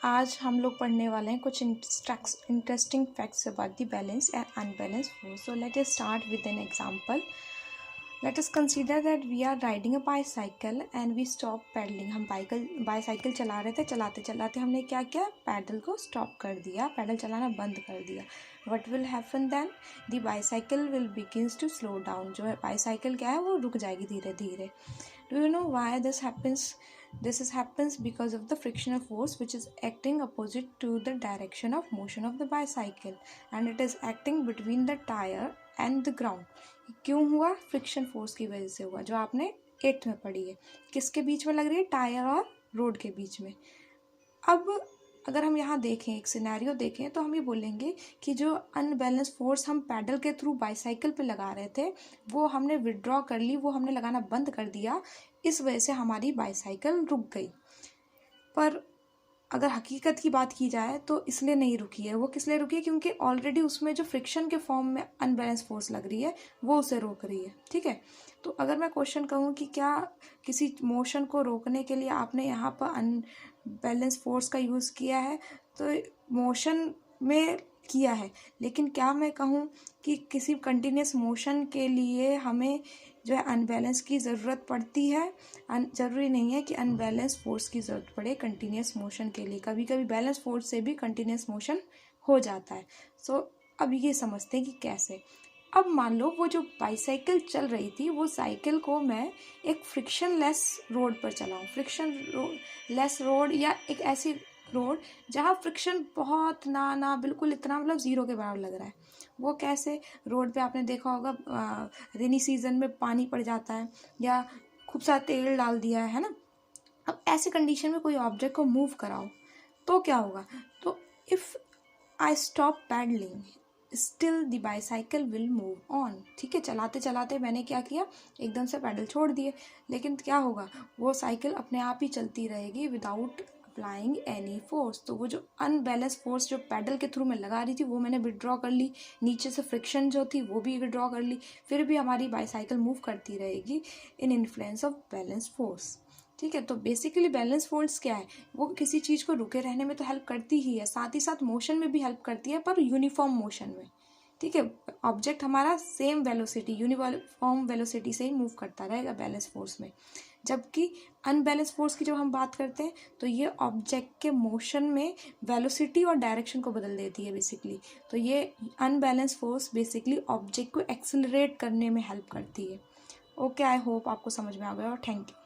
आज हम लोग पढ़ने वाले हैं कुछ interesting facts about the balance and unbalance force. So let us start with an example. Let us consider that we are riding a bicycle and we stop pedalling. हम bicycle चला रहे थे, चलाते चलाते हमने क्या किया, पैडल को स्टॉप कर दिया, पैडल चलाना बंद कर दिया. What will happen then? The bicycle will begins to slow down. जो है बाईसाइकिल क्या है, वो रुक जाएगी धीरे धीरे. Do you know why this happens? This happens because of the frictional force which is acting opposite to the direction of motion of the bicycle, and it is acting between the tire and the ground. क्यों हुआ? Friction force की वजह से हुआ, जो आपने 8th में पढ़ी है. किसके बीच में लग रही है? टायर और रोड के बीच में. अब अगर हम यहाँ देखें, एक सिनेरियो देखें, तो हम ये बोलेंगे कि जो अनबैलेंस फोर्स हम पैडल के थ्रू बाईसाइकिल पे लगा रहे थे, वो हमने विड्रॉ कर ली, वो हमने लगाना बंद कर दिया. इस वजह से हमारी बाईसाइकिल रुक गई. पर अगर हकीकत की बात की जाए तो इसलिए नहीं रुकी है. वो किस लिए रुकी है? क्योंकि ऑलरेडी उसमें जो फ्रिक्शन के फॉर्म में अनबैलेंस फोर्स लग रही है, वो उसे रोक रही है. ठीक है. तो अगर मैं क्वेश्चन कहूँ कि क्या किसी मोशन को रोकने के लिए आपने यहाँ पर अनबैलेंस फोर्स का यूज़ किया है, तो मोशन में किया है. लेकिन क्या मैं कहूँ कि किसी कंटिन्यूस मोशन के लिए हमें जो है अनबैलेंस की ज़रूरत पड़ती है? ज़रूरी नहीं है कि अनबैलेंस फोर्स की ज़रूरत पड़े कंटिन्यूस मोशन के लिए. कभी कभी बैलेंस फोर्स से भी कंटिन्यूस मोशन हो जाता है. सो अब ये समझते हैं कि कैसे. अब मान लो वो जो बाईसाइकिल चल रही थी, वो साइकिल को मैं एक फ्रिक्शन लेस रोड पर चलाऊँ. फ्रिक्शन लेस रोड या एक ऐसी रोड जहाँ फ्रिक्शन बहुत ना बिल्कुल इतना, मतलब ज़ीरो के बराबर लग रहा है. वो कैसे? रोड पे आपने देखा होगा रेनी सीजन में पानी पड़ जाता है या खूब सारा तेल डाल दिया है ना. अब ऐसे कंडीशन में कोई ऑब्जेक्ट को मूव कराओ तो क्या होगा? तो if I stop pedalling still the bicycle will move on. ठीक है. चलाते चलाते मैंने क्या किया, एकदम से पैडल छोड़ दिए, लेकिन क्या होगा, वो साइकिल अपने आप ही चलती रहेगी विदाउट अप्लाइंग एनी फोर्स. तो वो जो अनबैलेंस फोर्स जो पैडल के थ्रू मैं लगा रही थी, वो मैंने विड्रॉ कर ली. नीचे से फ्रिक्शन जो थी वो भी विड्रॉ कर ली. फिर भी हमारी बाईसाइकिल मूव करती रहेगी इन इन्फ्लुएंस ऑफ बैलेंस फोर्स. ठीक है. तो बेसिकली बैलेंस फोर्स क्या है? वो किसी चीज़ को रुके रहने में तो हेल्प करती ही है, साथ ही साथ मोशन में भी हेल्प करती है, पर यूनिफॉर्म मोशन में. ठीक है. ऑब्जेक्ट हमारा सेम वेलोसिटी, यूनिफॉर्म वेलोसिटी से ही मूव करता रहेगा बैलेंस फोर्स में. जबकि अनबैलेंस फोर्स की जब हम बात करते हैं, तो ये ऑब्जेक्ट के मोशन में वेलोसिटी और डायरेक्शन को बदल देती है बेसिकली. तो ये अनबैलेंस फोर्स बेसिकली ऑब्जेक्ट को एक्सेलरेट करने में हेल्प करती है. ओके, आई होप आपको समझ में आ गया, और थैंक यू.